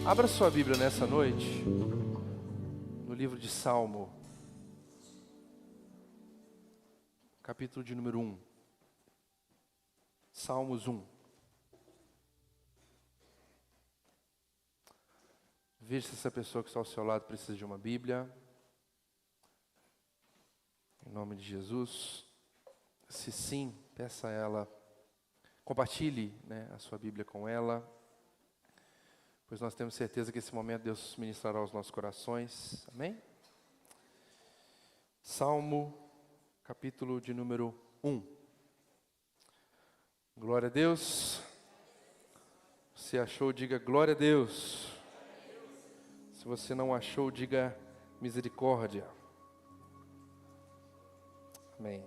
Abra sua Bíblia nessa noite, no livro de Salmo, capítulo de número 1. Salmos 1. Veja se essa pessoa que está ao seu lado precisa de uma Bíblia. Em nome de Jesus. Se sim, peça a ela, compartilhe, a sua Bíblia com ela. Pois nós temos certeza que esse momento Deus ministrará aos nossos corações. Amém? Salmo, capítulo de número 1. Glória a Deus. Se achou, diga glória a Deus. Se você não achou, diga misericórdia. Amém.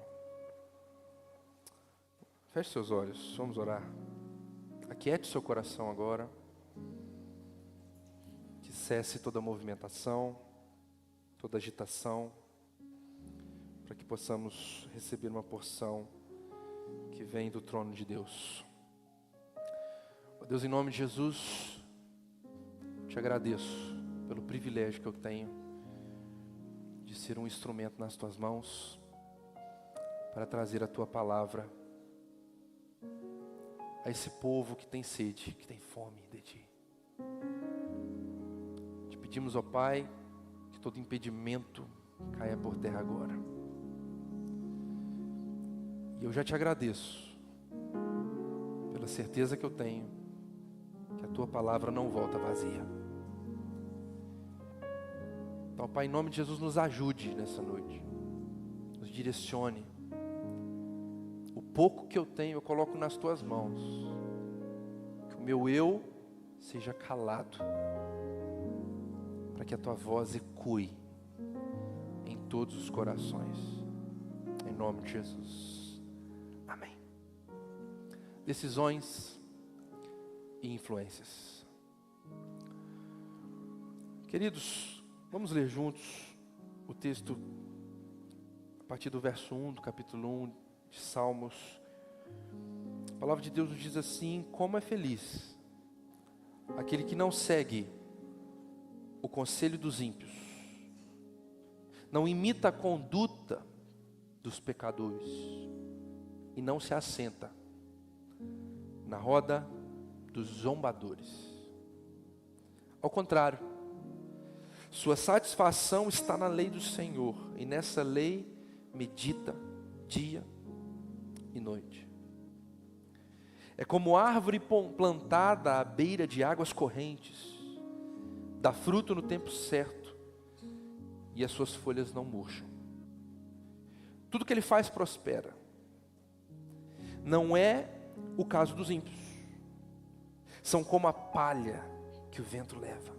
Feche seus olhos, vamos orar. Aquiete seu coração agora. Que cesse toda movimentação, toda agitação, para que possamos receber uma porção que vem do trono de Deus. Ó Deus, em nome de Jesus, te agradeço pelo privilégio que eu tenho de ser um instrumento nas tuas mãos para trazer a tua palavra a esse povo que tem sede, que tem fome de ti. Te pedimos, ó Pai, que todo impedimento caia por terra agora. E eu já te agradeço pela certeza que eu tenho que a tua palavra não volta vazia. Então, Pai, em nome de Jesus, nos ajude nessa noite, nos direcione. O pouco que eu tenho eu coloco nas tuas mãos, que o meu eu seja calado, para que a tua voz ecoe em todos os corações, em nome de Jesus, amém. Decisões e influências. Queridos, vamos ler juntos o texto a partir do verso 1 do capítulo 1 de Salmos. A palavra de Deus nos diz assim: como é feliz aquele que não segue o conselho dos ímpios, não imita a conduta dos pecadores e não se assenta na roda dos zombadores. Ao contrário, sua satisfação está na lei do Senhor, e nessa lei medita dia e noite. É como árvore plantada à beira de águas correntes, dá fruto no tempo certo, e as suas folhas não murcham. Tudo que ele faz prospera. Não é o caso dos ímpios. São como a palha que o vento leva.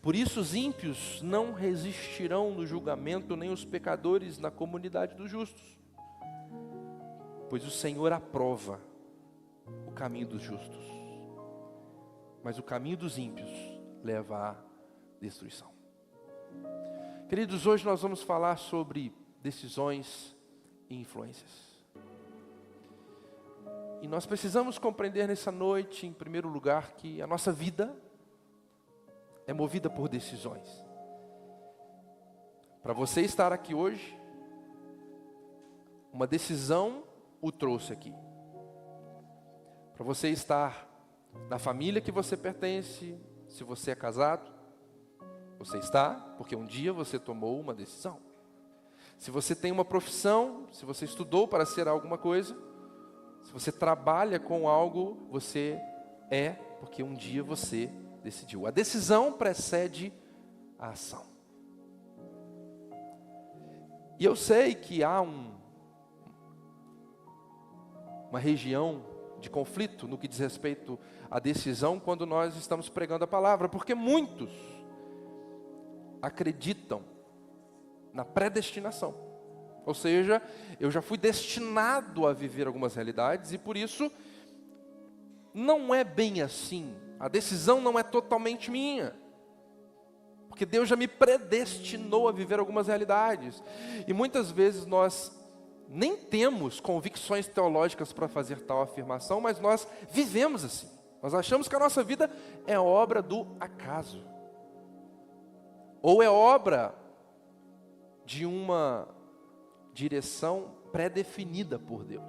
Por isso os ímpios não resistirão no julgamento, nem os pecadores na comunidade dos justos. Pois o Senhor aprova o caminho dos justos, mas o caminho dos ímpios leva à destruição. Queridos, hoje nós vamos falar sobre decisões e influências. E nós precisamos compreender nessa noite, em primeiro lugar, que a nossa vida é movida por decisões. Para você estar aqui hoje, uma decisão o trouxe aqui. Para você estar na família que você pertence, se você é casado, você está porque um dia você tomou uma decisão. Se você tem uma profissão, se você estudou para ser alguma coisa, se você trabalha com algo, você é porque um dia você decidiu. A decisão precede a ação. E eu sei que há uma região de conflito no que diz respeito à decisão quando nós estamos pregando a palavra, porque muitos acreditam na predestinação. Ou seja, eu já fui destinado a viver algumas realidades e por isso não é bem assim. A decisão não é totalmente minha, porque Deus já me predestinou a viver algumas realidades. E muitas vezes nós nem temos convicções teológicas para fazer tal afirmação, mas nós vivemos assim. Nós achamos que a nossa vida é obra do acaso. Ou é obra de uma direção pré-definida por Deus.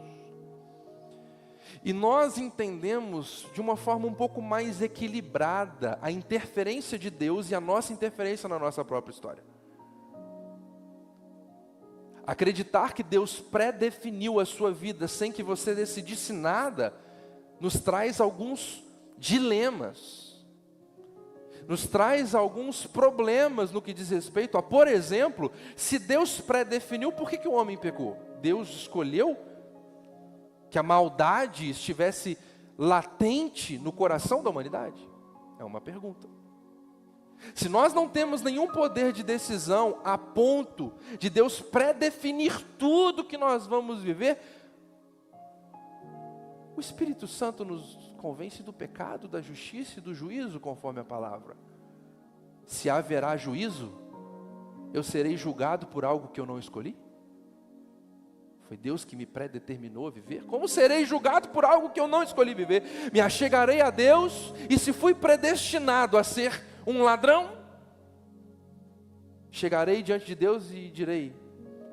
E nós entendemos de uma forma um pouco mais equilibrada a interferência de Deus e a nossa interferência na nossa própria história. Acreditar que Deus pré-definiu a sua vida sem que você decidisse nada, nos traz alguns dilemas, nos traz alguns problemas no que diz respeito a, por exemplo, se Deus pré-definiu, por que o homem pecou? Deus escolheu que a maldade estivesse latente no coração da humanidade? É uma pergunta. Se nós não temos nenhum poder de decisão a ponto de Deus pré-definir tudo que nós vamos viver, o Espírito Santo nos convence do pecado, da justiça e do juízo, conforme a palavra. Se haverá juízo, eu serei julgado por algo que eu não escolhi? Foi Deus que me predeterminou a viver? Como serei julgado por algo que eu não escolhi viver? Me achegarei a Deus, e se fui predestinado a ser um ladrão, chegarei diante de Deus e direi: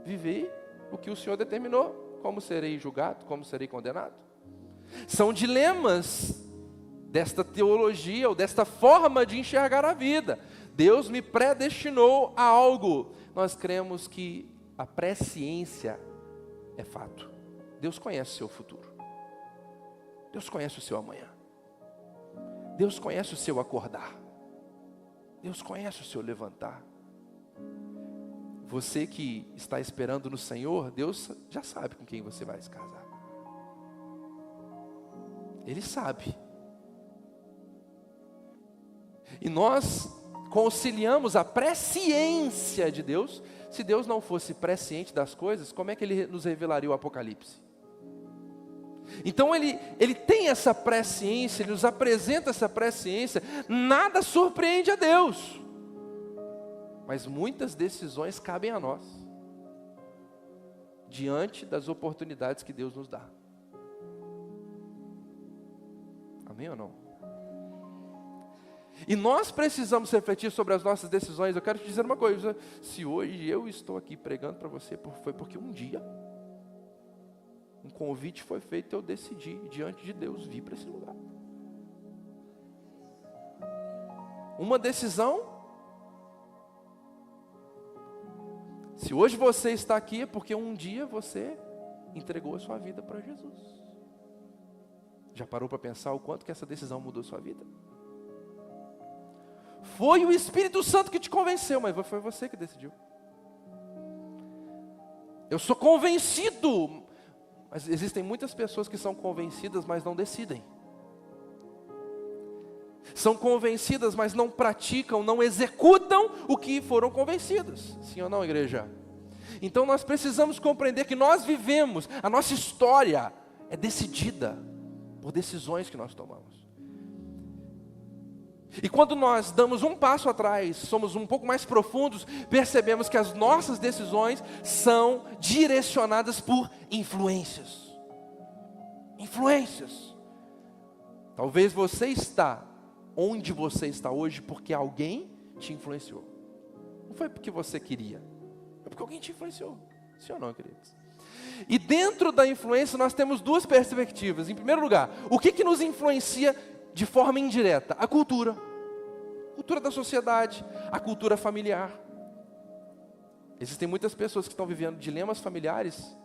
vivi o que o Senhor determinou. Como serei julgado? Como serei condenado? São dilemas desta teologia, ou desta forma de enxergar a vida. Deus me predestinou a algo. Nós cremos que a presciência é fato. Deus conhece o seu futuro. Deus conhece o seu amanhã. Deus conhece o seu acordar. Deus conhece o seu levantar. Você que está esperando no Senhor, Deus já sabe com quem você vai se casar. Ele sabe. E nós conciliamos a presciência de Deus. Se Deus não fosse presciente das coisas, como é que Ele nos revelaria o Apocalipse? Então Ele tem essa presciência, Ele nos apresenta essa presciência. Nada surpreende a Deus, mas muitas decisões cabem a nós, diante das oportunidades que Deus nos dá. Amém ou não? E nós precisamos refletir sobre as nossas decisões. Eu quero te dizer uma coisa: se hoje eu estou aqui pregando para você, foi porque um dia um convite foi feito e eu decidi, diante de Deus, vir para esse lugar. Uma decisão. Se hoje você está aqui, é porque um dia você entregou a sua vida para Jesus. Já parou para pensar o quanto que essa decisão mudou a sua vida? Foi o Espírito Santo que te convenceu, mas foi você que decidiu. Eu sou convencido, mas existem muitas pessoas que são convencidas, mas não decidem. São convencidas, mas não praticam, não executam o que foram convencidas. Sim ou não, igreja? Então nós precisamos compreender que nós vivemos, a nossa história é decidida por decisões que nós tomamos. E quando nós damos um passo atrás, somos um pouco mais profundos, percebemos que as nossas decisões são direcionadas por influências. Influências. Talvez você está onde você está hoje porque alguém te influenciou. Não foi porque você queria, é porque alguém te influenciou. Sim ou não, queridos? E dentro da influência nós temos duas perspectivas. Em primeiro lugar, o que nos influencia de forma indireta? A cultura. A cultura da sociedade, a cultura familiar. Existem muitas pessoas que estão vivendo dilemas familiares.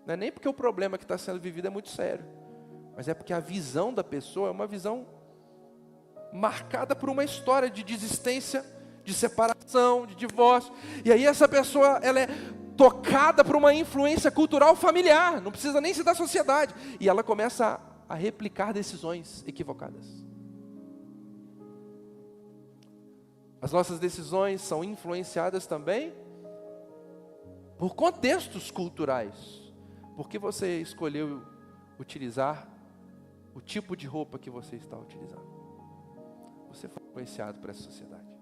Não é nem porque o problema que está sendo vivido é muito sério, mas é porque a visão da pessoa é uma visão marcada por uma história de desistência, de separação, de divórcio. E aí essa pessoa, ela é tocada por uma influência cultural familiar, não precisa nem ser da sociedade, e ela começa a replicar decisões equivocadas. As nossas decisões são influenciadas também por contextos culturais. Por que você escolheu utilizar o tipo de roupa que você está utilizando? Você foi influenciado por essa sociedade.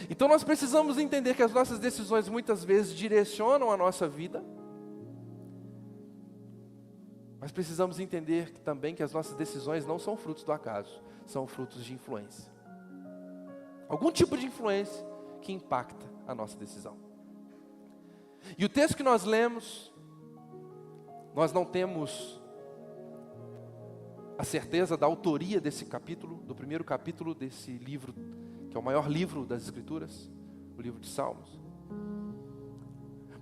Então nós precisamos entender que as nossas decisões muitas vezes direcionam a nossa vida Mas precisamos entender também que as nossas decisões não são frutos do acaso, são frutos de influência. Algum tipo de influência que impacta a nossa decisão. E o texto que nós lemos, nós não temos a certeza da autoria desse capítulo, do primeiro capítulo desse livro, que é o maior livro das Escrituras, o livro de Salmos.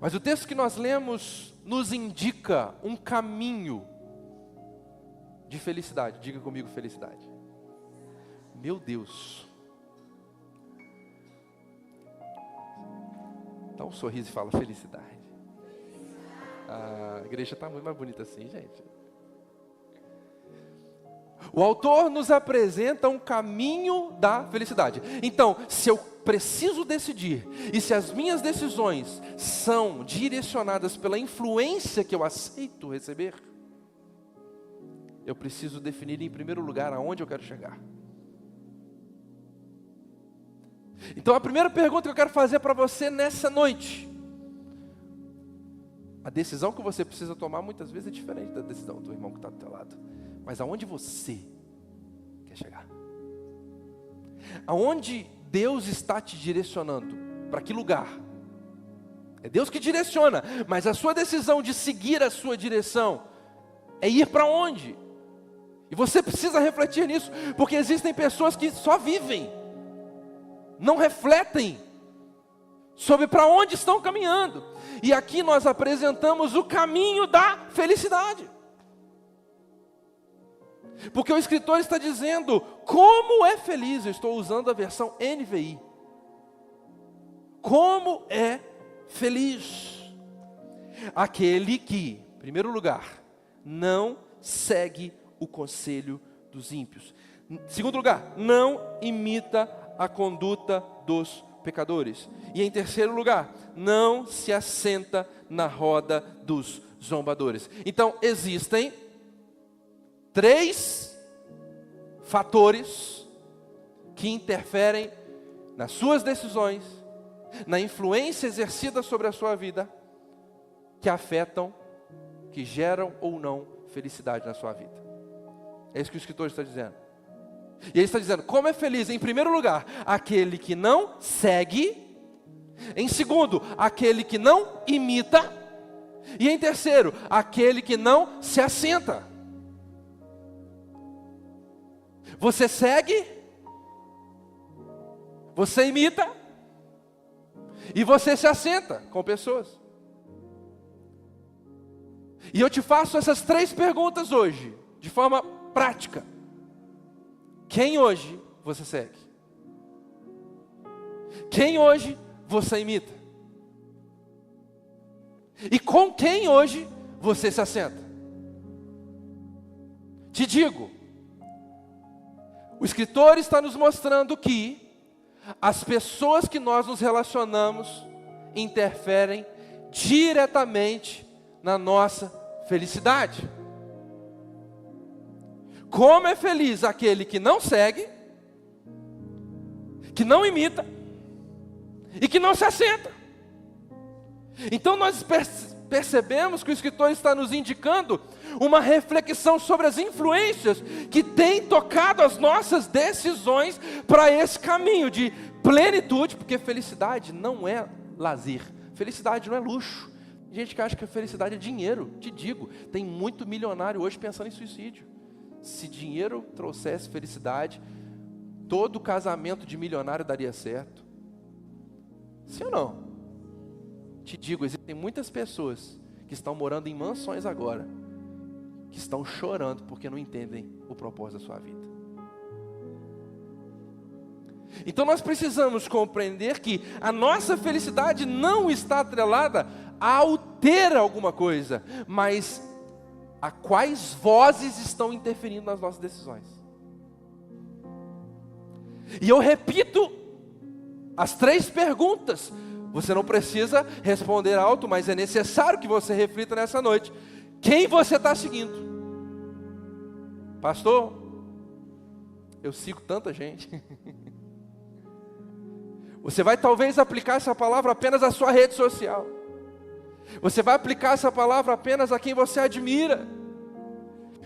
Mas o texto que nós lemos nos indica um caminho de felicidade. Diga comigo, felicidade. Meu Deus. Dá um sorriso e fala felicidade. A igreja está muito mais bonita assim, gente. O autor nos apresenta um caminho da felicidade. Então, se eu preciso decidir, e se as minhas decisões são direcionadas pela influência que eu aceito receber, eu preciso definir em primeiro lugar aonde eu quero chegar. Então a primeira pergunta que eu quero fazer para você nessa noite: a decisão que você precisa tomar muitas vezes é diferente da decisão do irmão que está do teu lado. Mas aonde você quer chegar? Aonde Deus está te direcionando? Para que lugar? É Deus que direciona, mas a sua decisão de seguir a sua direção é ir para onde? E você precisa refletir nisso, porque existem pessoas que só vivem, não refletem sobre para onde estão caminhando. E aqui nós apresentamos o caminho da felicidade. Porque o escritor está dizendo, como é feliz, eu estou usando a versão NVI. Como é feliz aquele que, em primeiro lugar, não segue o conselho dos ímpios. Em segundo lugar, não imita a conduta dos pecadores. E em terceiro lugar, não se assenta na roda dos zombadores. Então, existem 3 fatores que interferem nas suas decisões, na influência exercida sobre a sua vida, que afetam, que geram ou não felicidade na sua vida. É isso que o escritor está dizendo. E ele está dizendo, como é feliz, em primeiro lugar, aquele que não segue, em segundo, aquele que não imita, e em terceiro, aquele que não se assenta. Você segue, você imita, e você se assenta com pessoas. E eu te faço essas 3 perguntas hoje, de forma prática. Quem hoje você segue? Quem hoje você imita? E com quem hoje você se assenta? Te digo, o escritor está nos mostrando que as pessoas que nós nos relacionamos interferem diretamente na nossa felicidade. Como é feliz aquele que não segue, que não imita e que não se assenta. Então nós percebemos que o escritor está nos indicando uma reflexão sobre as influências que têm tocado as nossas decisões para esse caminho de plenitude, porque felicidade não é lazer, felicidade não é luxo. Tem gente que acha que a felicidade é dinheiro. Te digo, tem muito milionário hoje pensando em suicídio. Se dinheiro trouxesse felicidade, todo casamento de milionário daria certo. Sim ou não? Te digo, existem muitas pessoas que estão morando em mansões agora, que estão chorando porque não entendem o propósito da sua vida. Então nós precisamos compreender que a nossa felicidade não está atrelada a ter alguma coisa, mas a quais vozes estão interferindo nas nossas decisões. E eu repito as 3 perguntas. Você não precisa responder alto, mas é necessário que você reflita nessa noite. Quem você está seguindo? Pastor, eu sigo tanta gente. Você vai talvez aplicar essa palavra apenas à sua rede social. Você vai aplicar essa palavra apenas a quem você admira.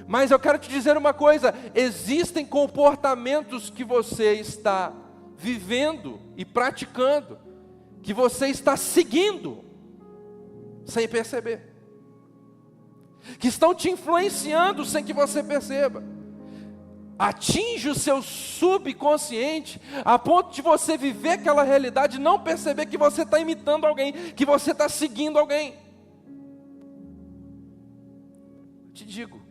Mas eu quero te dizer uma coisa: existem comportamentos que você está vivendo e praticando, que você está seguindo, sem perceber, que estão te influenciando sem que você perceba, atinge o seu subconsciente, a ponto de você viver aquela realidade e não perceber que você está imitando alguém, que você está seguindo alguém. Te digo,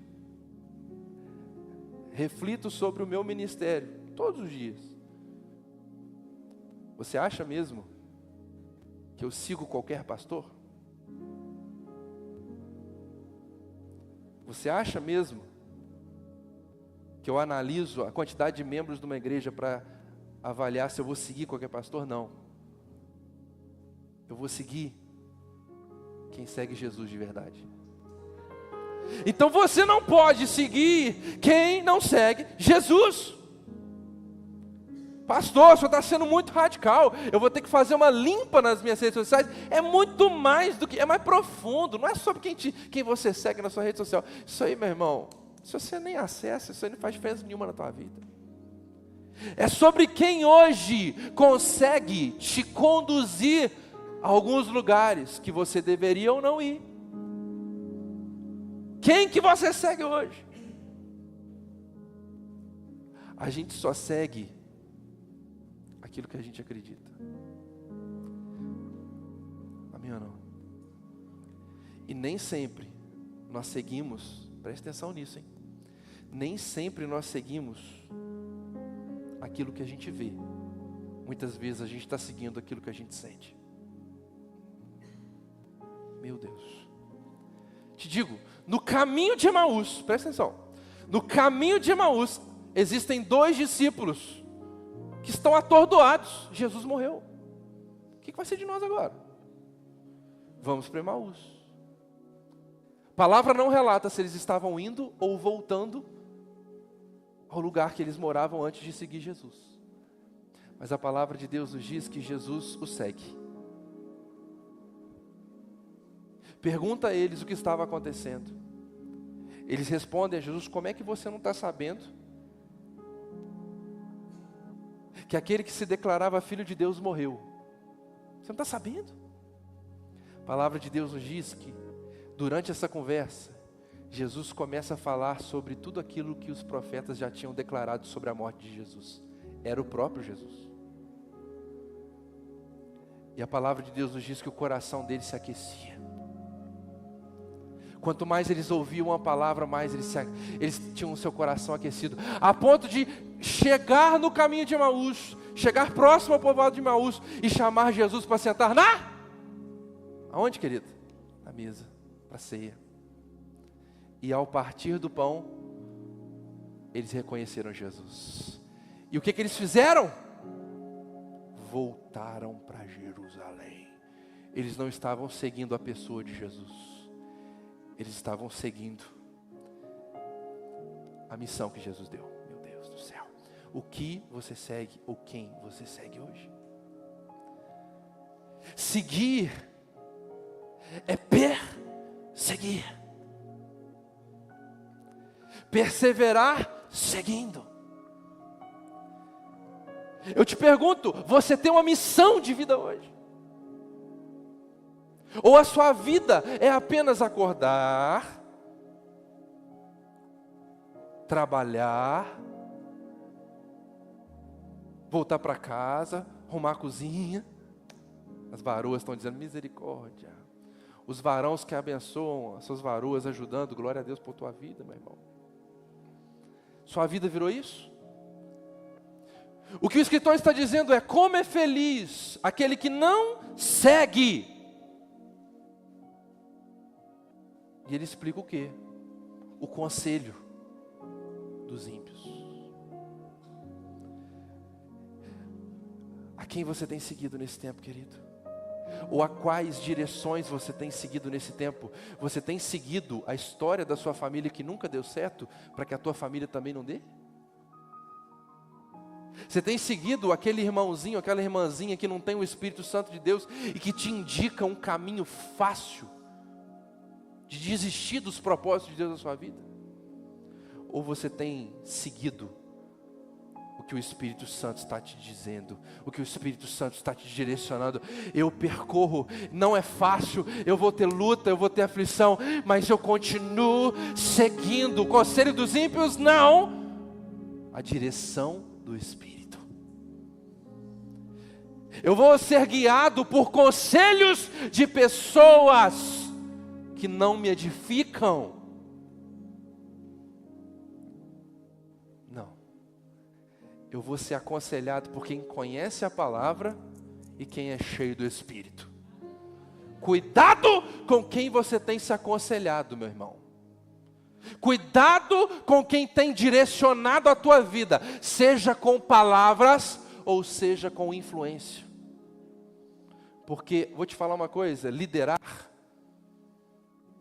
reflito sobre o meu ministério todos os dias. Você acha mesmo que eu sigo qualquer pastor? Você acha mesmo que eu analiso a quantidade de membros de uma igreja para avaliar se eu vou seguir qualquer pastor? Não. Eu vou seguir quem segue Jesus de verdade. Então você não pode seguir quem não segue Jesus. Pastor, o senhor está sendo muito radical, eu vou ter que fazer uma limpa nas minhas redes sociais. É muito mais do que, é mais profundo, não é sobre quem você segue na sua rede social. Isso aí, meu irmão, se você nem acessa, isso aí não faz diferença nenhuma na tua vida. É sobre quem hoje consegue te conduzir a alguns lugares que você deveria ou não ir. Quem que você segue hoje? A gente só segue aquilo que a gente acredita. Amém ou não? E nem sempre nós seguimos, preste atenção nisso, hein? Nem sempre nós seguimos aquilo que a gente vê. Muitas vezes a gente está seguindo aquilo que a gente sente. Meu Deus. Te digo, no caminho de Emaús, presta atenção, no caminho de Emaús, existem 2 discípulos que estão atordoados. Jesus morreu. O que vai ser de nós agora? Vamos para Emaús. A palavra não relata se eles estavam indo ou voltando ao lugar que eles moravam antes de seguir Jesus. Mas a palavra de Deus nos diz que Jesus os segue. Pergunta a eles o que estava acontecendo. Eles respondem a Jesus: como é que você não está sabendo que aquele que se declarava filho de Deus morreu? Você não está sabendo? A palavra de Deus nos diz que durante essa conversa, Jesus começa a falar sobre tudo aquilo que os profetas já tinham declarado sobre a morte de Jesus. Era o próprio Jesus. E a palavra de Deus nos diz que o coração deles se aquecia. Quanto mais eles ouviam a palavra, mais eles tinham o seu coração aquecido, a ponto de chegar no caminho de Emaús, chegar próximo ao povoado de Emaús e chamar Jesus para sentar aonde, querido? Na mesa, para a ceia. E ao partir do pão, eles reconheceram Jesus. E o que eles fizeram? Voltaram para Jerusalém. Eles não estavam seguindo a pessoa de Jesus. Eles estavam seguindo a missão que Jesus deu. Meu Deus do céu. O que você segue ou quem você segue hoje? Seguir é perseguir. Perseverar seguindo. Eu te pergunto, você tem uma missão de vida hoje? Ou a sua vida é apenas acordar, trabalhar, voltar para casa, arrumar a cozinha? As varoas estão dizendo misericórdia. Os varões que abençoam as suas varoas ajudando, glória a Deus por tua vida, meu irmão. Sua vida virou isso? O que o escritor está dizendo é: como é feliz aquele que não segue. E ele explica o quê? O conselho dos ímpios. A quem você tem seguido nesse tempo, querido? Ou a quais direções você tem seguido nesse tempo? Você tem seguido a história da sua família que nunca deu certo, para que a tua família também não dê? Você tem seguido aquele irmãozinho, aquela irmãzinha que não tem o Espírito Santo de Deus e que te indica um caminho fácil de desistir dos propósitos de Deus na sua vida? ou você tem seguido o que o Espírito Santo está te dizendo, o que o Espírito Santo está te direcionando? Eu percorro, não é fácil, eu vou ter luta, eu vou ter aflição, mas eu continuo seguindo o conselho dos ímpios? Não, a direção do Espírito. Eu vou ser guiado por conselhos de pessoas que não me edificam. Não. Eu vou ser aconselhado por quem conhece a palavra e quem é cheio do Espírito. Cuidado com quem você tem se aconselhado, meu irmão. Cuidado com quem tem direcionado a tua vida, seja com palavras ou seja com influência. Porque, vou te falar uma coisa, liderar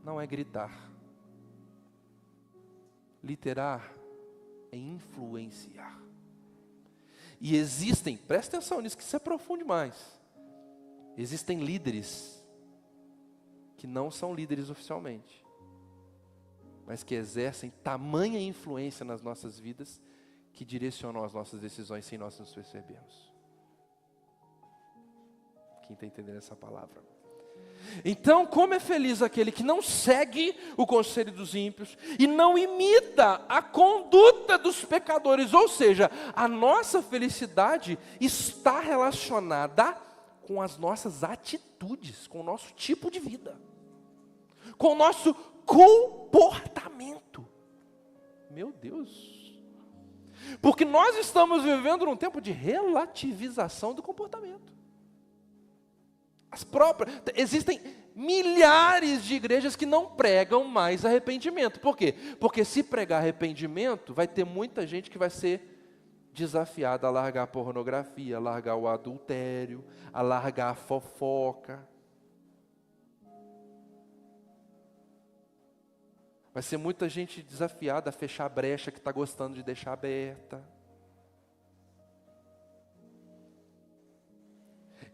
não é gritar. Liderar é influenciar. E existem, presta atenção nisso que se aprofunde mais. Existem líderes que não são líderes oficialmente, mas que exercem tamanha influência nas nossas vidas, que direcionam as nossas decisões sem nós nos percebermos. Quem está entendendo essa palavra? Então, como é feliz aquele que não segue o conselho dos ímpios e não imita a conduta dos pecadores. Ou seja, a nossa felicidade está relacionada com as nossas atitudes, com o nosso tipo de vida, com o nosso comportamento. Meu Deus! Porque nós estamos vivendo num tempo de relativização do comportamento. Existem milhares de igrejas que não pregam mais arrependimento. Por quê? Porque se pregar arrependimento, vai ter muita gente que vai ser desafiada a largar a pornografia, a largar o adultério, a largar a fofoca. Vai ser muita gente desafiada a fechar a brecha que está gostando de deixar aberta.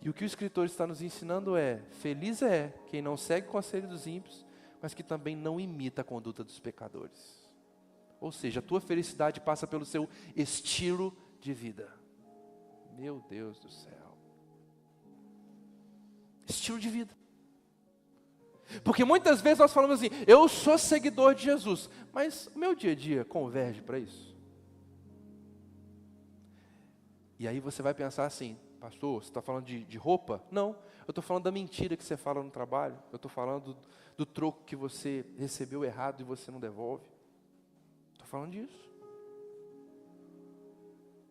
E o que o escritor está nos ensinando é: feliz é quem não segue o conselho dos ímpios, mas que também não imita a conduta dos pecadores. Ou seja, a tua felicidade passa pelo seu estilo de vida. Meu Deus do céu. Estilo de vida. Porque muitas vezes nós falamos assim: eu sou seguidor de Jesus, mas o meu dia a dia converge para isso? E aí você vai pensar assim: pastor, você está falando de roupa? Não, eu estou falando da mentira que você fala no trabalho. Eu estou falando do troco que você recebeu errado e você não devolve. Estou falando disso.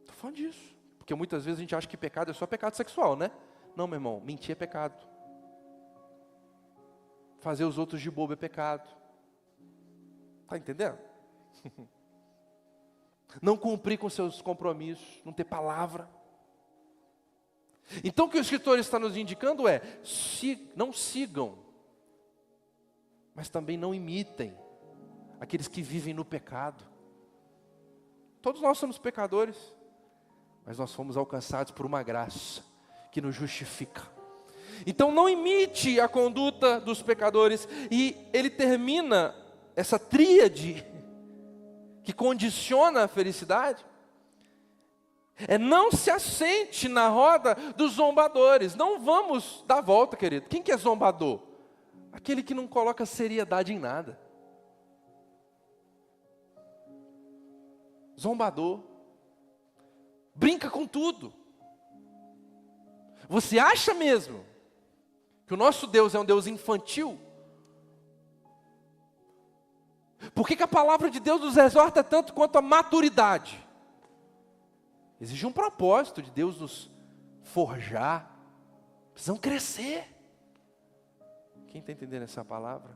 Estou falando disso. Porque muitas vezes a gente acha que pecado é só pecado sexual, né? Não, meu irmão, mentir é pecado. Fazer os outros de bobo é pecado. Está entendendo? Não cumprir com seus compromissos, não ter palavra. Então o que o escritor está nos indicando é: não sigam, mas também não imitem aqueles que vivem no pecado. Todos nós somos pecadores, mas nós fomos alcançados por uma graça que nos justifica. Então não imite a conduta dos pecadores. E ele termina essa tríade que condiciona a felicidade. Não se assente na roda dos zombadores. Não vamos dar volta, querido. Quem que é zombador? Aquele que não coloca seriedade em nada. Zombador. Brinca com tudo. Você acha mesmo que o nosso Deus é um Deus infantil? Por que a palavra de Deus nos exorta tanto quanto a maturidade? Existe um propósito de Deus nos forjar. Precisamos crescer. Quem está entendendo essa palavra?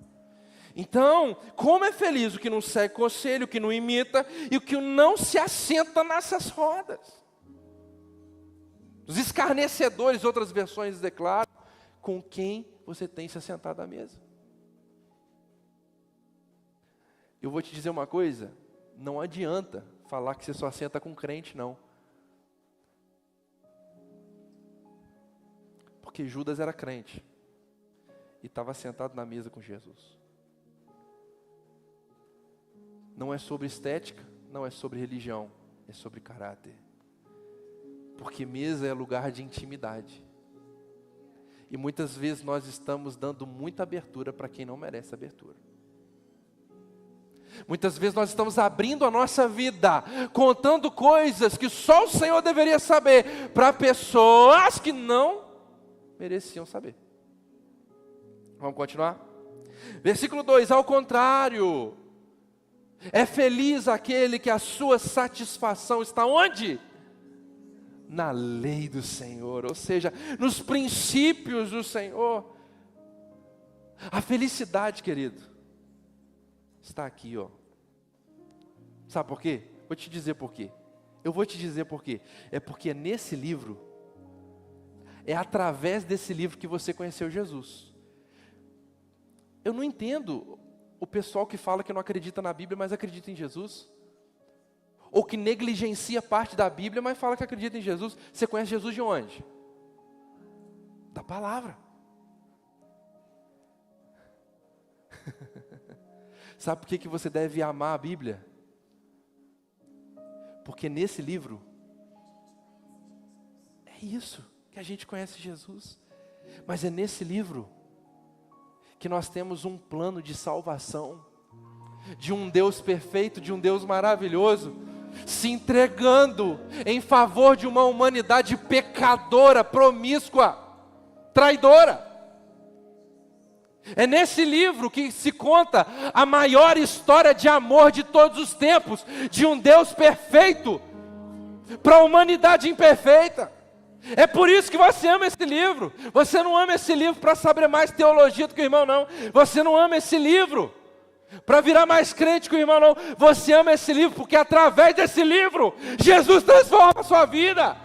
Então, como é feliz o que não segue conselho, o que não imita e o que não se assenta nessas rodas. Os escarnecedores, outras versões declaram, com quem você tem se assentado à mesa. Eu vou te dizer uma coisa: não adianta falar que você só senta com crente, não. Porque Judas era crente e estava sentado na mesa com Jesus. não é sobre estética, não é sobre religião, é sobre caráter. Porque mesa é lugar de intimidade. E muitas vezes nós estamos dando muita abertura para quem não merece abertura. Muitas vezes nós estamos abrindo a nossa vida, contando coisas que só o Senhor deveria saber, para pessoas que não mereciam saber. Vamos continuar? Versículo 2, ao contrário, é feliz aquele que a sua satisfação está onde? Na lei do Senhor, ou seja, nos princípios do Senhor. A felicidade, querido, está aqui, ó. Sabe por quê? Vou te dizer por quê. Eu vou te dizer por quê. É porque é nesse livro, é através desse livro que você conheceu Jesus. Eu não entendo o pessoal que fala que não acredita na Bíblia, mas acredita em Jesus. Ou que negligencia parte da Bíblia, mas fala que acredita em Jesus. Você conhece Jesus de onde? Da palavra. Sabe por que você deve amar a Bíblia? Porque nesse livro, é isso que a gente conhece Jesus. Mas é nesse livro que nós temos um plano de salvação, de um Deus perfeito, de um Deus maravilhoso, se entregando em favor de uma humanidade pecadora, promíscua, traidora. É nesse livro que se conta a maior história de amor de todos os tempos, de um Deus perfeito, para a humanidade imperfeita. É por isso que você ama esse livro. Você não ama esse livro para saber mais teologia do que o irmão, não. Você não ama esse livro para virar mais crente que o irmão, não. Você ama esse livro porque através desse livro, Jesus transforma a sua vida.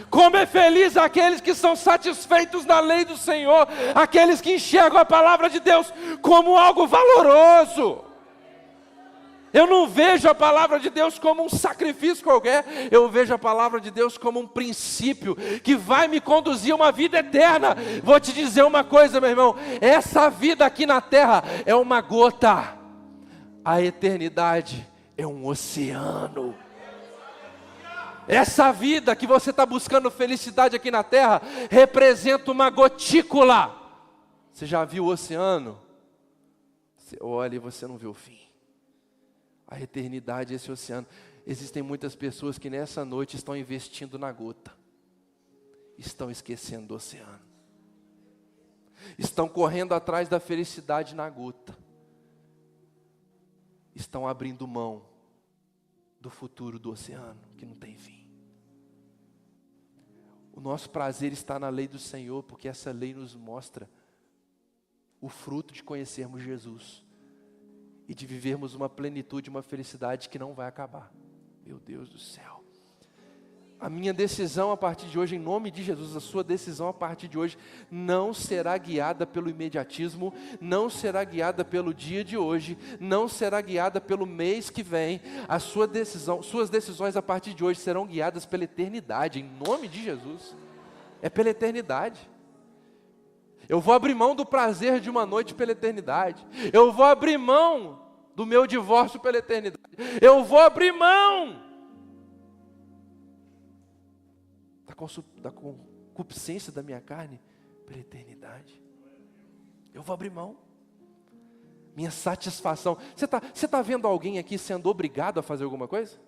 Como é feliz aqueles que são satisfeitos na lei do Senhor, aqueles que enxergam a palavra de Deus como algo valoroso. Eu não vejo a palavra de Deus como um sacrifício qualquer, eu vejo a palavra de Deus como um princípio que vai me conduzir a uma vida eterna. Vou te dizer uma coisa, meu irmão, essa vida aqui na terra é uma gota, a eternidade é um oceano. Essa vida que você está buscando felicidade aqui na terra, representa uma gotícula. Você já viu o oceano? Você olha e você não vê o fim. A eternidade é esse oceano. Existem muitas pessoas que nessa noite estão investindo na gota. Estão esquecendo do oceano. Estão correndo atrás da felicidade na gota. Estão abrindo mão do futuro do oceano, que não tem fim. O nosso prazer está na lei do Senhor, porque essa lei nos mostra o fruto de conhecermos Jesus e de vivermos uma plenitude, uma felicidade que não vai acabar. Meu Deus do céu. A minha decisão a partir de hoje, em nome de Jesus, a sua decisão a partir de hoje, não será guiada pelo imediatismo, não será guiada pelo dia de hoje, não será guiada pelo mês que vem. A sua decisão, suas decisões a partir de hoje serão guiadas pela eternidade, em nome de Jesus. É pela eternidade. Eu vou abrir mão do prazer de uma noite pela eternidade. Eu vou abrir mão do meu divórcio pela eternidade. Eu vou abrir mão da concupiscência da minha carne pela eternidade. Eu vou abrir mão. Minha satisfação. Você tá vendo alguém aqui sendo obrigado a fazer alguma coisa?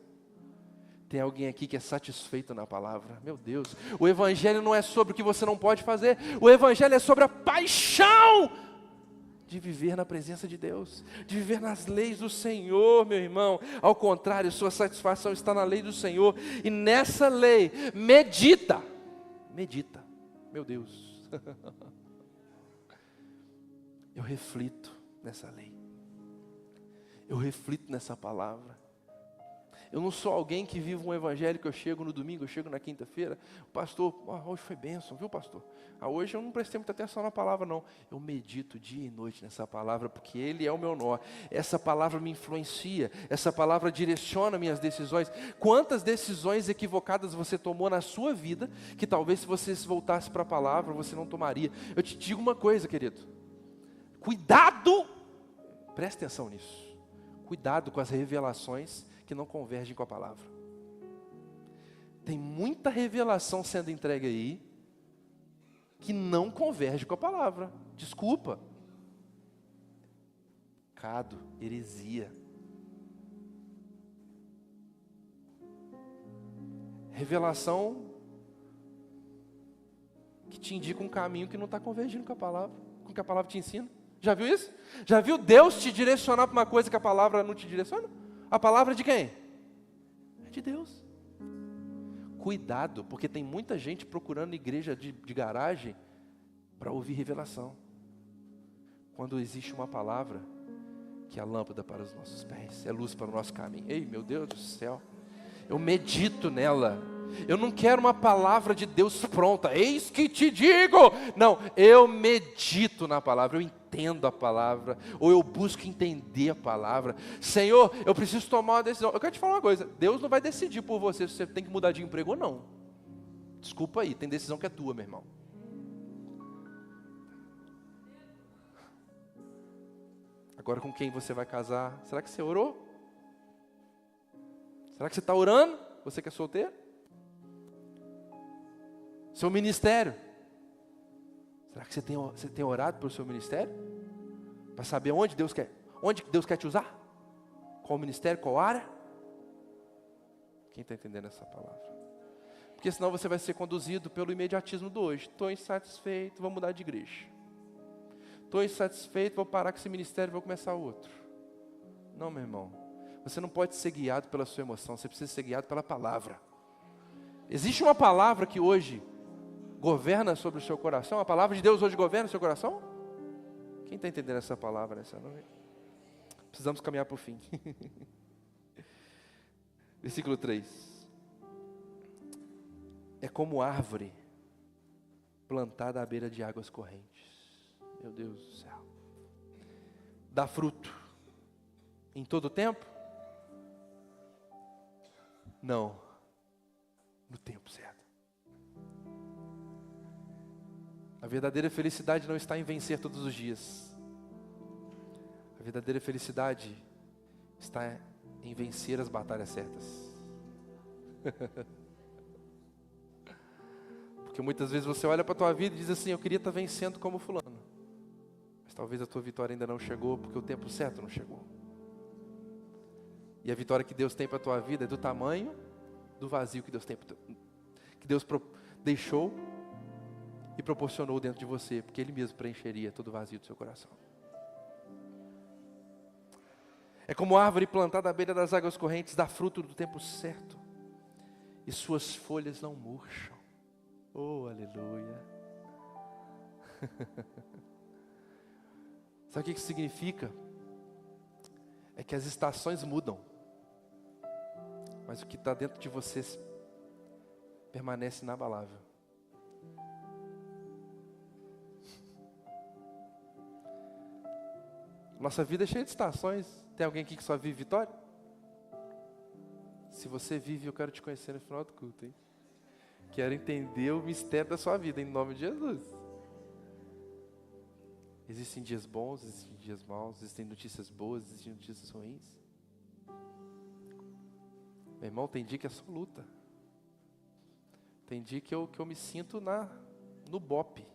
Tem alguém aqui que é satisfeito na palavra. Meu Deus. O evangelho não é sobre o que você não pode fazer. O evangelho é sobre a paixão de viver na presença de Deus, de viver nas leis do Senhor, meu irmão. Ao contrário, sua satisfação está na lei do Senhor, e nessa lei, medita, meu Deus, eu reflito nessa lei, eu reflito nessa palavra. Eu não sou alguém que vive um evangelho que eu chego no domingo, eu chego na quinta-feira, pastor, hoje foi bênção, viu pastor? Hoje eu não prestei muita atenção na palavra não. Eu medito dia e noite nessa palavra, porque Ele é o meu nó. Essa palavra me influencia, essa palavra direciona minhas decisões. Quantas decisões equivocadas você tomou na sua vida, que talvez se você se voltasse para a palavra, você não tomaria. Eu te digo uma coisa, querido, cuidado, preste atenção nisso. Cuidado com as revelações que não convergem com a palavra. Tem muita revelação sendo entregue aí que não converge com a palavra. Desculpa. Pecado, heresia. Revelação que te indica um caminho que não está convergindo com a palavra, com o que a palavra te ensina. Já viu isso? Já viu Deus te direcionar para uma coisa que a palavra não te direciona? A palavra é de quem? É de Deus. Cuidado, porque tem muita gente procurando igreja de garagem para ouvir revelação. Quando existe uma palavra que é a lâmpada para os nossos pés, é luz para o nosso caminho. Ei, meu Deus do céu, eu medito nela. Eu não quero uma palavra de Deus pronta, eis que te digo. Não, eu medito na palavra, eu entendo a palavra, ou eu busco entender a palavra. Senhor, eu preciso tomar uma decisão. Eu quero te falar uma coisa, Deus não vai decidir por você se você tem que mudar de emprego ou não. Desculpa aí, tem decisão que é tua, meu irmão. Agora com quem você vai casar? Será que você orou? Será que você está orando? Você que é solteiro? Seu ministério. Será que você tem orado pelo seu ministério? Para saber onde Deus quer te usar? Qual ministério, qual área? Quem está entendendo essa palavra? Porque senão você vai ser conduzido pelo imediatismo do hoje. Estou insatisfeito, vou mudar de igreja. Estou insatisfeito, vou parar com esse ministério e vou começar outro. Não, meu irmão. Você não pode ser guiado pela sua emoção, você precisa ser guiado pela palavra. Existe uma palavra que hoje governa sobre o seu coração? A palavra de Deus hoje governa o seu coração? Quem está entendendo essa palavra nessa noite? Precisamos caminhar para o fim. Versículo 3. É como árvore plantada à beira de águas correntes. Meu Deus do céu. Dá fruto em todo o tempo? Não. No tempo certo. A verdadeira felicidade não está em vencer todos os dias. A verdadeira felicidade está em vencer as batalhas certas. Porque muitas vezes você olha para a tua vida e diz assim, eu queria estar vencendo como fulano. Mas talvez a tua vitória ainda não chegou, porque o tempo certo não chegou. E a vitória que Deus tem para a tua vida é do tamanho do vazio que Deus tem, que Deus deixou e proporcionou dentro de você, porque Ele mesmo preencheria todo o vazio do seu coração. É como árvore plantada à beira das águas correntes, dá fruto do tempo certo, e suas folhas não murcham. Oh, aleluia. Sabe o que isso significa? É que as estações mudam, mas o que está dentro de você permanece inabalável. Nossa vida é cheia de estações. Tem alguém aqui que só vive vitória? Se você vive, eu quero te conhecer no final do culto, hein? Quero entender o mistério da sua vida, em nome de Jesus. Existem dias bons, existem dias maus, existem notícias boas, existem notícias ruins. Meu irmão, tem dia que é só luta. Tem dia que eu me sinto no bope,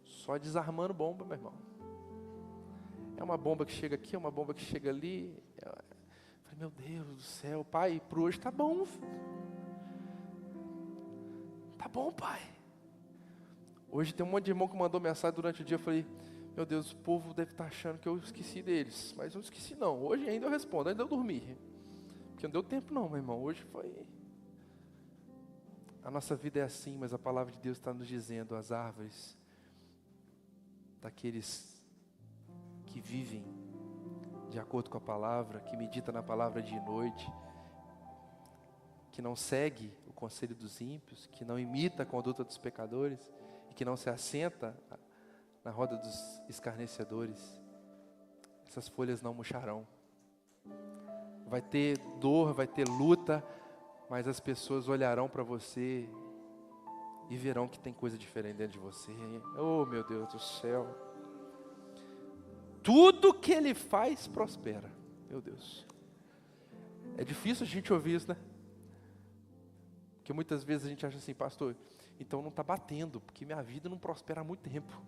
só desarmando bomba, meu irmão. É uma bomba que chega aqui, é uma bomba que chega ali. Eu falei, meu Deus do céu, pai, pro hoje tá bom. Tá bom, pai. Hoje tem um monte de irmão que mandou mensagem durante o dia, eu falei, meu Deus, o povo deve estar achando que eu esqueci deles. Mas eu não esqueci não, hoje ainda eu respondo, ainda eu dormi. Porque não deu tempo não, meu irmão, hoje foi... A nossa vida é assim, mas a palavra de Deus está nos dizendo, as árvores daqueles que vivem de acordo com a palavra, que medita na palavra dia e noite, que não segue o conselho dos ímpios, que não imita a conduta dos pecadores, e que não se assenta na roda dos escarnecedores, essas folhas não murcharão. Vai ter dor, vai ter luta, mas as pessoas olharão para você e verão que tem coisa diferente dentro de você. Oh, meu Deus do céu. Tudo que Ele faz prospera. Meu Deus. É difícil a gente ouvir isso, né? Porque muitas vezes a gente acha assim, pastor, então não está batendo, porque minha vida não prospera há muito tempo.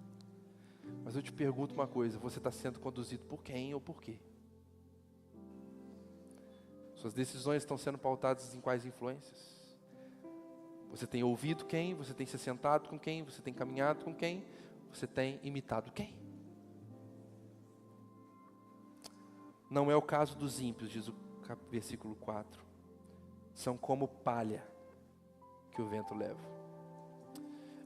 Mas eu te pergunto uma coisa, você está sendo conduzido por quem ou por quê? Suas decisões estão sendo pautadas em quais influências? Você tem ouvido quem? Você tem se sentado com quem? Você tem caminhado com quem? Você tem imitado quem? Não é o caso dos ímpios, diz o versículo 4. São como palha que o vento leva.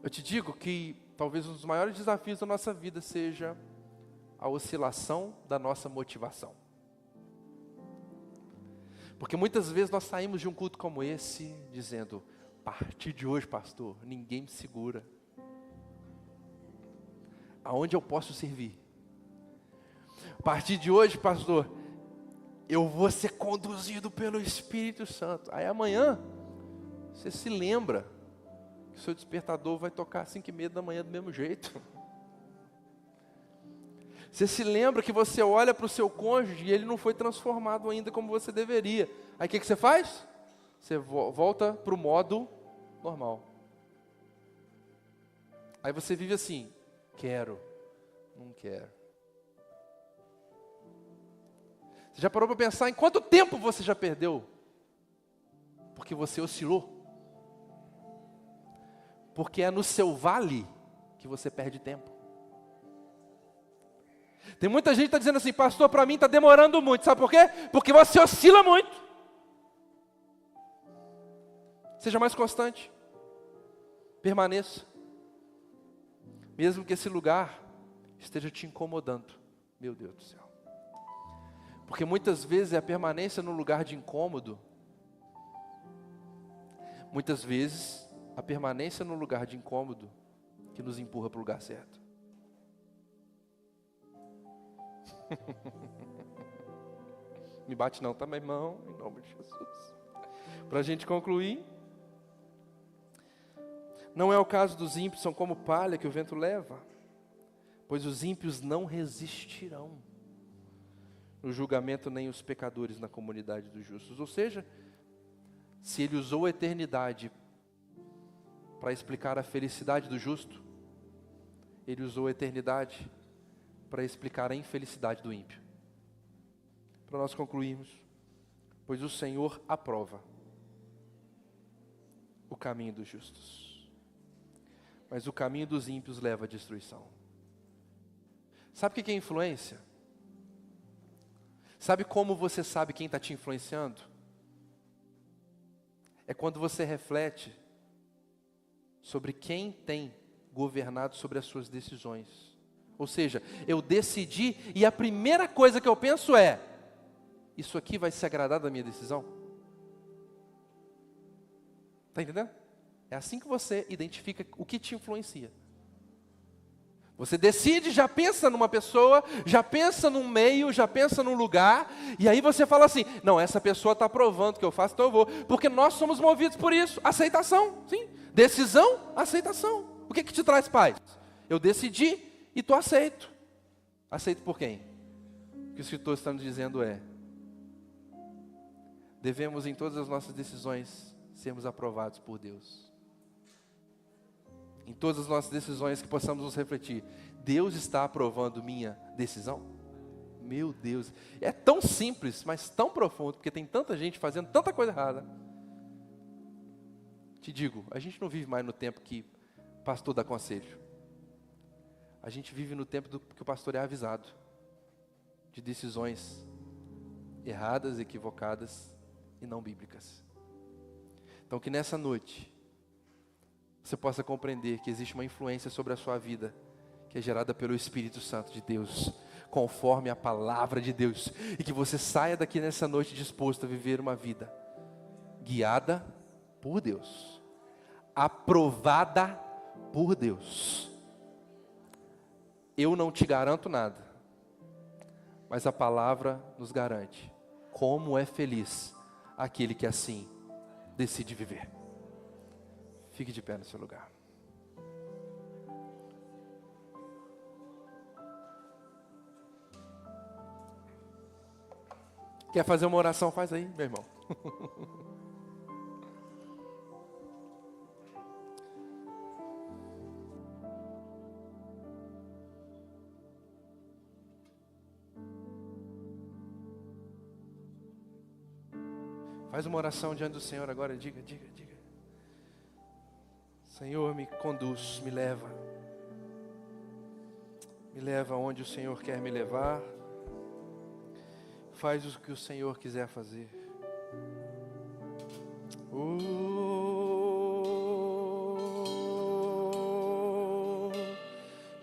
Eu te digo que talvez um dos maiores desafios da nossa vida seja a oscilação da nossa motivação. Porque muitas vezes nós saímos de um culto como esse, dizendo, a partir de hoje, pastor, ninguém me segura. Aonde eu posso servir? A partir de hoje, pastor, eu vou ser conduzido pelo Espírito Santo. Aí amanhã, você se lembra que o seu despertador vai tocar às 5:30 da manhã do mesmo jeito. Você se lembra que você olha para o seu cônjuge e ele não foi transformado ainda como você deveria. Aí o que você faz? Você volta para o modo normal. Aí você vive assim, quero, não quero. Você já parou para pensar em quanto tempo você já perdeu? Porque você oscilou. Porque é no seu vale que você perde tempo. Tem muita gente que está dizendo assim, pastor, para mim está demorando muito. Sabe por quê? Porque você oscila muito. Seja mais constante. Permaneça. Mesmo que esse lugar esteja te incomodando. Meu Deus do céu. Porque muitas vezes é a permanência no lugar de incômodo. Muitas vezes a permanência no lugar de incômodo que nos empurra para o lugar certo. Me bate não, tá, meu irmão? Em nome de Jesus. Para a gente concluir. Não é o caso dos ímpios, são como palha que o vento leva. Pois os ímpios não resistirão no julgamento, nem os pecadores na comunidade dos justos. Ou seja, se ele usou a eternidade para explicar a felicidade do justo, ele usou a eternidade para explicar a infelicidade do ímpio. Para nós concluirmos, pois o Senhor aprova o caminho dos justos, mas o caminho dos ímpios leva à destruição. Sabe o que é influência? Sabe como você sabe quem está te influenciando? É quando você reflete sobre quem tem governado sobre as suas decisões. Ou seja, eu decidi e a primeira coisa que eu penso é, isso aqui vai se agradar da minha decisão? Está entendendo? É assim que você identifica o que te influencia. Você decide, já pensa numa pessoa, já pensa num meio, já pensa num lugar, e aí você fala assim, não, essa pessoa está aprovando o que eu faço, então eu vou. Porque nós somos movidos por isso, aceitação, sim. Decisão, aceitação. O que te traz paz? Eu decidi e tu aceito. Aceito por quem? O que o escritor está nos dizendo é, devemos em todas as nossas decisões sermos aprovados por Deus. Em todas as nossas decisões que possamos nos refletir, Deus está aprovando minha decisão? Meu Deus, é tão simples, mas tão profundo, porque tem tanta gente fazendo tanta coisa errada. Te digo, a gente não vive mais no tempo que pastor dá conselho. A gente vive no tempo que o pastor é avisado de decisões erradas, equivocadas e não bíblicas. Então que nessa noite você possa compreender que existe uma influência sobre a sua vida que é gerada pelo Espírito Santo de Deus, conforme a palavra de Deus, e que você saia daqui nessa noite disposto a viver uma vida guiada por Deus, aprovada por Deus. Eu não te garanto nada, mas a palavra nos garante. Como é feliz aquele que assim decide viver. Fique de pé no seu lugar. Quer fazer uma oração? Faz aí, meu irmão. Faz uma oração diante do Senhor agora. Diga. Senhor, me conduz, me leva. Me leva onde o Senhor quer me levar. Faz o que o Senhor quiser fazer.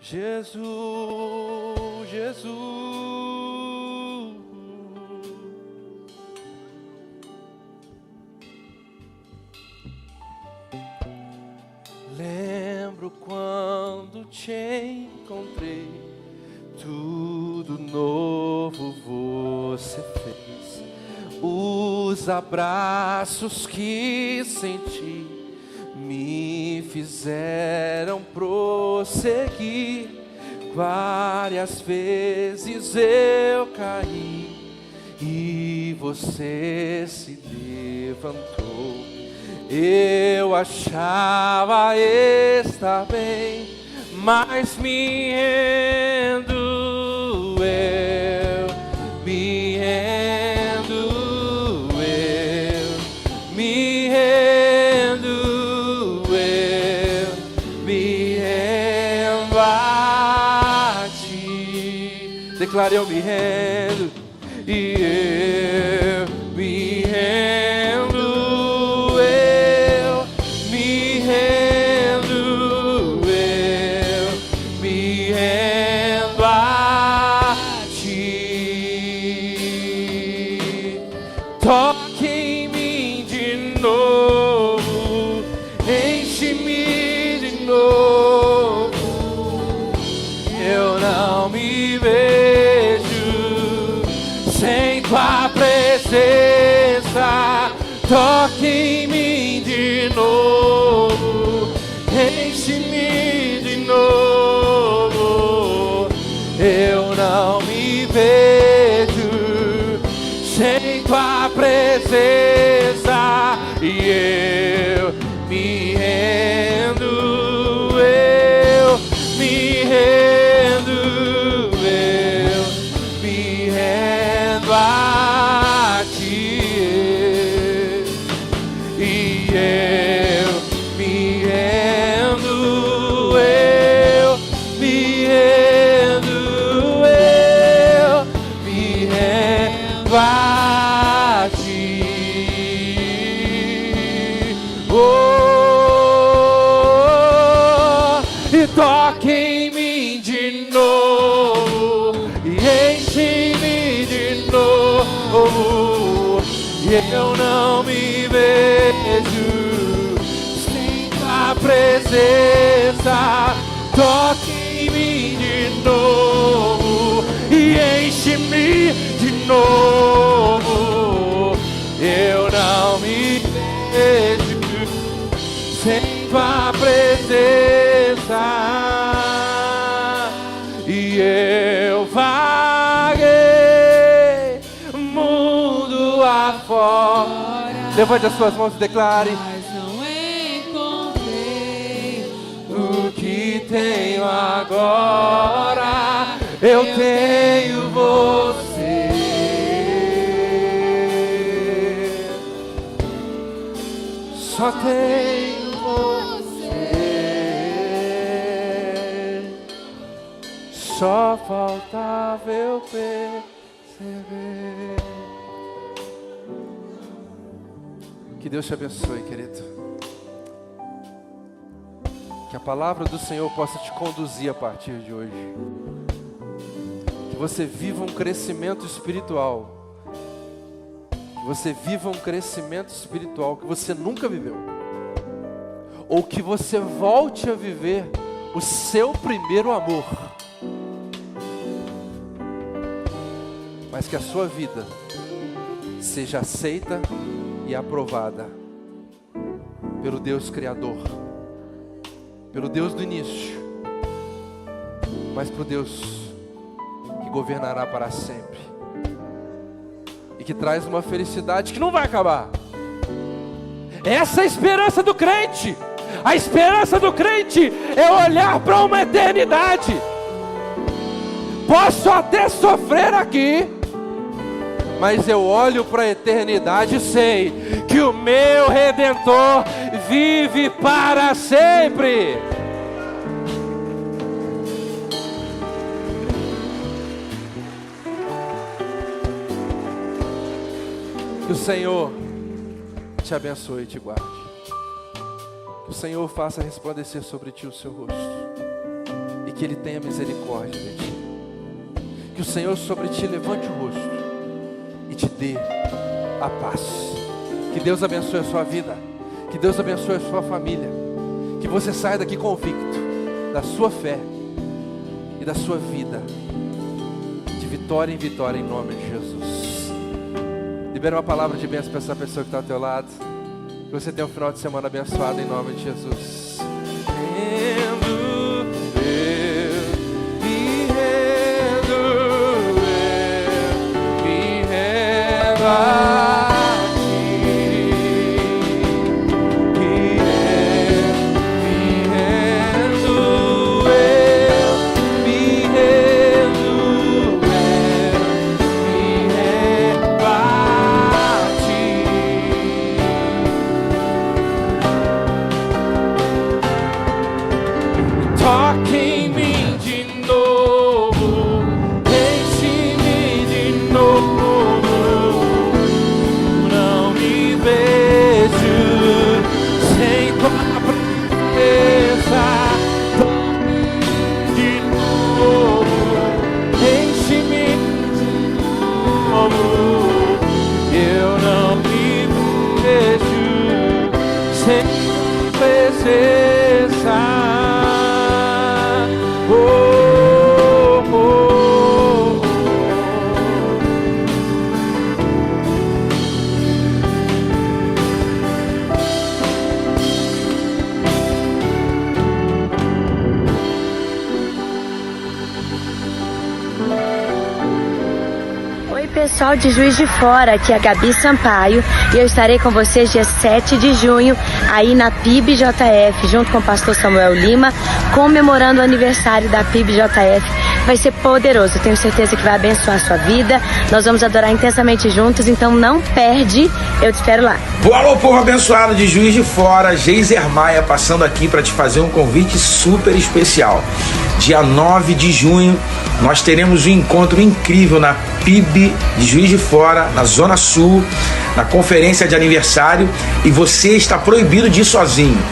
Jesus, Jesus. Lembro quando te encontrei, tudo novo você fez. Os abraços que senti me fizeram prosseguir. Várias vezes eu caí e você se levantou. Eu achava estar bem, mas me rendo, eu me rendo, eu me rendo, eu me rendo a ti. Declare: eu me rendo e eu me rendo. Toque em mim de novo, enche-me de novo. Eu não me vejo sem tua presença. Toque em mim de novo, enche-me de novo. Eu não me vejo sem tua presença, e eu me rendo, eu me rendo, eu me rendo a ti, e eu me rendo, eu me rendo, eu me rendo a ti. E toque em mim de novo, e enche-me de novo. E eu não me vejo sem tua presença. Toque em mim de novo e enche-me de novo. Eu não me vejo sem tua presença, e eu vaguei mundo afora. Levante as suas mãos e declare: mas não encontrei o que tenho agora. Eu tenho você. Só tenho você. Só faltava eu perceber. Que Deus te abençoe, querido. Que a palavra do Senhor possa te conduzir a partir de hoje. Que você viva um crescimento espiritual. Que você viva um crescimento espiritual que você nunca viveu. Ou que você volte a viver o seu primeiro amor. Mas que a sua vida seja aceita e aprovada pelo Deus Criador, pelo Deus do início, mas por Deus que governará para sempre, e e que traz uma felicidade que não vai acabar. Essa é a esperança do crente. A esperança do crente é olhar para uma eternidade. Posso até sofrer aqui, mas eu olho para a eternidade e sei que o meu Redentor vive para sempre. Que o Senhor te abençoe e te guarde. Que o Senhor faça resplandecer sobre ti o seu rosto e que Ele tenha misericórdia de ti. Que o Senhor sobre ti levante o rosto e te dê a paz. Que Deus abençoe a sua vida. Que Deus abençoe a sua família. Que você saia daqui convicto da sua fé e da sua vida, de vitória em vitória, em nome de Jesus. Libera uma palavra de bênção para essa pessoa que está ao teu lado. Que você tenha um final de semana abençoado em nome de Jesus. Pessoal de Juiz de Fora, aqui é a Gabi Sampaio e eu estarei com vocês dia 7 de junho aí na PIB-JF, junto com o pastor Samuel Lima, comemorando o aniversário da PIB-JF. Vai ser poderoso, eu tenho certeza que vai abençoar a sua vida. Nós vamos adorar intensamente juntos, então não perde, eu te espero lá. Alô, povo abençoado de Juiz de Fora, Geiser Maia passando aqui para te fazer um convite super especial. Dia 9 de junho, nós teremos um encontro incrível na PIB de Juiz de Fora, na Zona Sul, na conferência de aniversário, e você está proibido de ir sozinho.